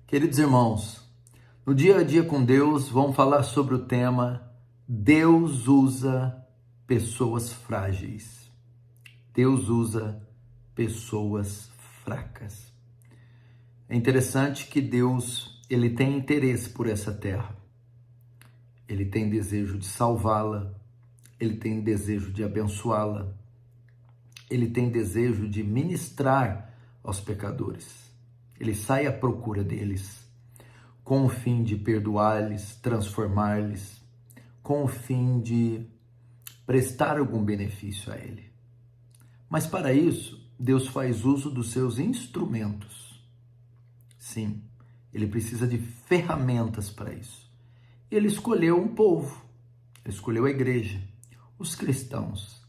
Queridos irmãos, no dia a dia com Deus, vamos falar sobre o tema Deus usa pessoas frágeis. Deus usa pessoas fracas. É interessante que Deus, ele tem interesse por essa terra. Ele tem desejo de salvá-la, ele tem desejo de abençoá-la, ele tem desejo de ministrar aos pecadores. Ele sai à procura deles, com o fim de perdoar-lhes, transformar-lhes, com o fim de prestar algum benefício a ele. Mas para isso, Deus faz uso dos seus instrumentos. Sim, ele precisa de ferramentas para isso. Ele escolheu um povo, ele escolheu a igreja, os cristãos,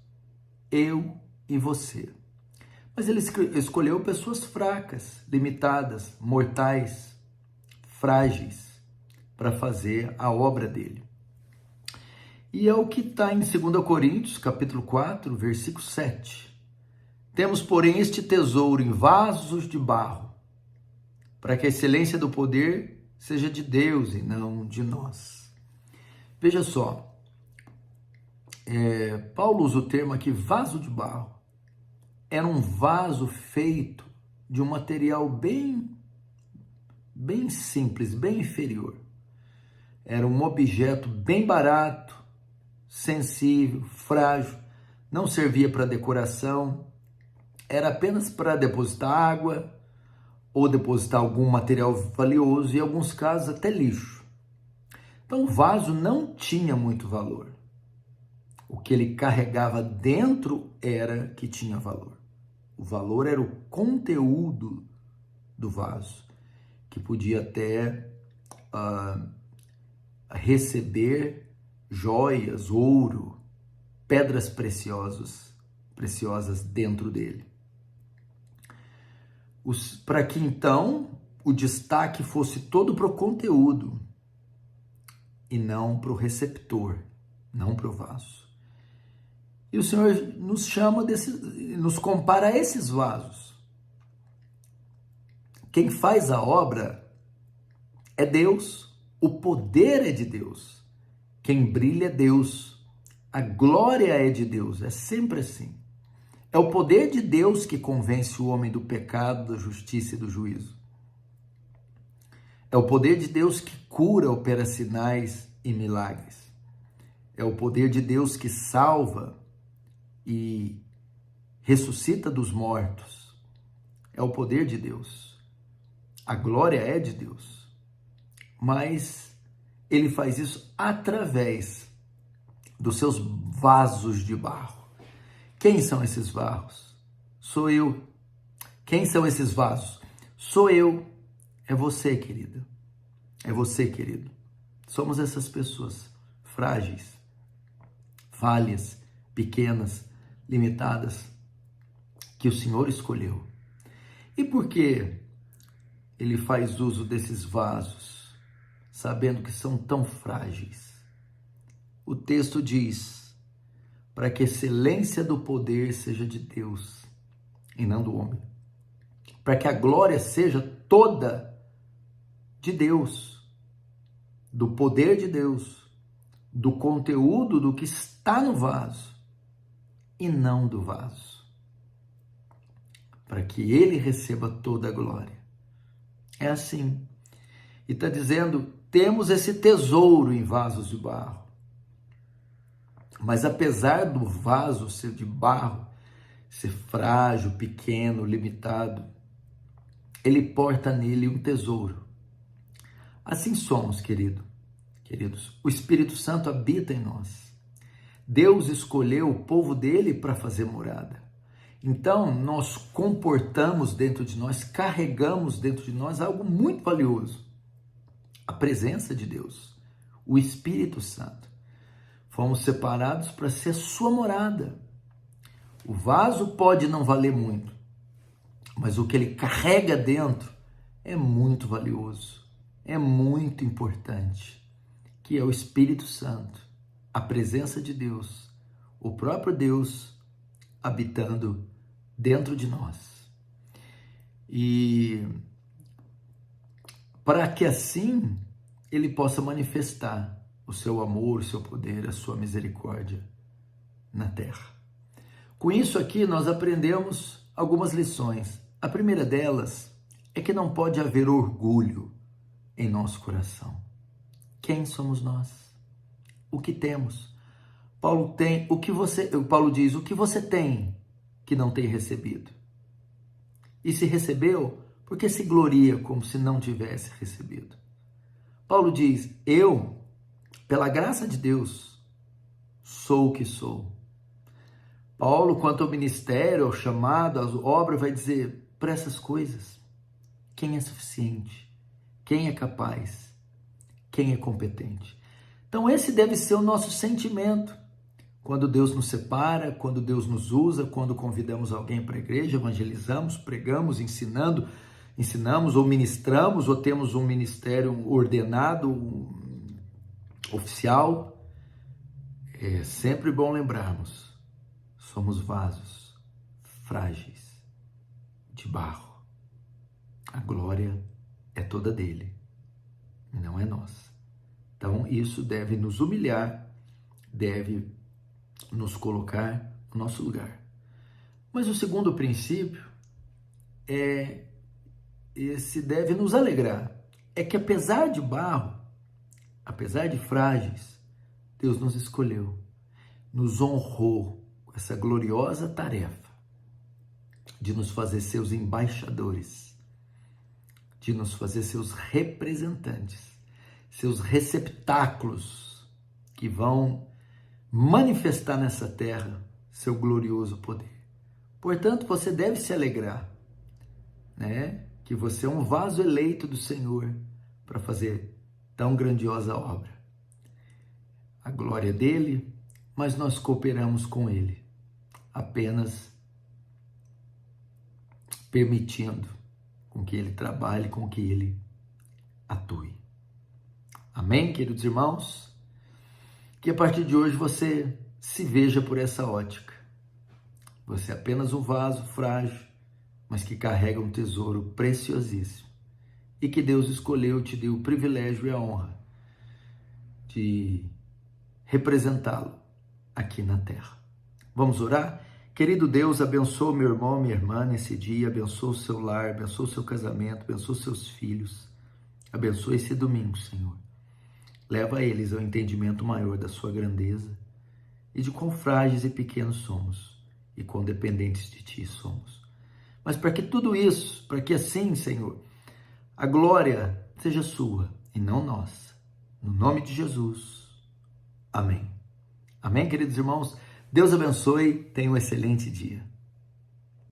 eu e você. Mas ele escolheu pessoas fracas, limitadas, mortais, frágeis, para fazer a obra dele. E é o que está em 2 Coríntios, capítulo 4, versículo 7. Temos, porém, este tesouro em vasos de barro, para que a excelência do poder seja de Deus e não de nós. Veja só, Paulo usa o termo aqui, vaso de barro. Era um vaso feito de um material bem simples, bem inferior. Era um objeto bem barato, sensível, frágil, não servia para decoração, era apenas para depositar água ou depositar algum material valioso e, em alguns casos, até lixo. Então, o vaso não tinha muito valor. O que ele carregava dentro era que tinha valor. O valor era o conteúdo do vaso, que podia até receber joias, ouro, pedras preciosas dentro dele. Para que então o destaque fosse todo para o conteúdo e não para o receptor, não para o vaso. E o Senhor nos nos compara a esses vasos. Quem faz a obra é Deus, o poder é de Deus. Quem brilha é Deus, a glória é de Deus, é sempre assim. É o poder de Deus que convence o homem do pecado, da justiça e do juízo. É o poder de Deus que cura, opera sinais e milagres. É o poder de Deus que salva e ressuscita dos mortos. É o poder de Deus. A glória é de Deus. Mas ele faz isso através dos seus vasos de barro. Quem são esses vasos? Sou eu. Quem são esses vasos? Sou eu. É você, querida. É você, querido. Somos essas pessoas frágeis, falhas, pequenas, limitadas, que o Senhor escolheu. E por que ele faz uso desses vasos, sabendo que são tão frágeis? O texto diz, para que a excelência do poder seja de Deus e não do homem. Para que a glória seja toda de Deus, do poder de Deus, do conteúdo do que está no vaso e não do vaso. Para que ele receba toda a glória. É assim. E está dizendo, temos esse tesouro em vasos de barro. Mas apesar do vaso ser de barro, ser frágil, pequeno, limitado, ele porta nele um tesouro. Assim somos, queridos. O Espírito Santo habita em nós. Deus escolheu o povo dele para fazer morada. Então, nós comportamos dentro de nós, carregamos dentro de nós algo muito valioso. A presença de Deus, o Espírito Santo. Fomos separados para ser sua morada. O vaso pode não valer muito, mas o que ele carrega dentro é muito valioso, é muito importante, que é o Espírito Santo, a presença de Deus, o próprio Deus habitando dentro de nós. E para que assim ele possa manifestar o seu amor, o seu poder, a sua misericórdia na terra. Com isso aqui nós aprendemos algumas lições. A primeira delas é que não pode haver orgulho em nosso coração. Quem somos nós? O que temos? Paulo diz, o que você tem que não tem recebido? E se recebeu, por que se gloria como se não tivesse recebido? Paulo diz, eu, pela graça de Deus, sou o que sou. Paulo, quanto ao ministério, ao chamado, à obra, vai dizer, para essas coisas, quem é suficiente? Quem é capaz? Quem é competente? Então esse deve ser o nosso sentimento. Quando Deus nos separa, quando Deus nos usa, quando convidamos alguém para a igreja, evangelizamos, pregamos, ensinamos ou ministramos, ou temos um ministério ordenado, oficial, é sempre bom lembrarmos, somos vasos frágeis, de barro. A glória é toda dele, não é nossa. Então isso deve nos humilhar, deve nos colocar no nosso lugar. Mas o segundo princípio esse deve nos alegrar, é que apesar de barro, apesar de frágeis, Deus nos escolheu, nos honrou com essa gloriosa tarefa de nos fazer seus embaixadores, de nos fazer seus representantes, seus receptáculos que vão manifestar nessa terra seu glorioso poder. Portanto, você deve se alegrar, né? Que você é um vaso eleito do Senhor para fazer tão grandiosa obra. A glória é dele, mas nós cooperamos com ele, apenas permitindo com que ele trabalhe, com que ele atue. Amém, queridos irmãos? Que a partir de hoje você se veja por essa ótica. Você é apenas um vaso frágil, mas que carrega um tesouro preciosíssimo. E que Deus escolheu, te deu o privilégio e a honra de representá-lo aqui na terra. Vamos orar? Querido Deus, abençoa meu irmão, minha irmã nesse dia, abençoa o seu lar, abençoa o seu casamento, abençoa os seus filhos. Abençoa esse domingo, Senhor. Leva eles ao entendimento maior da sua grandeza e de quão frágeis e pequenos somos e quão dependentes de Ti somos. Mas para que tudo isso, para que assim, Senhor, a glória seja sua e não nossa. No nome de Jesus. Amém. Amém, queridos irmãos? Deus abençoe. Tenha um excelente dia.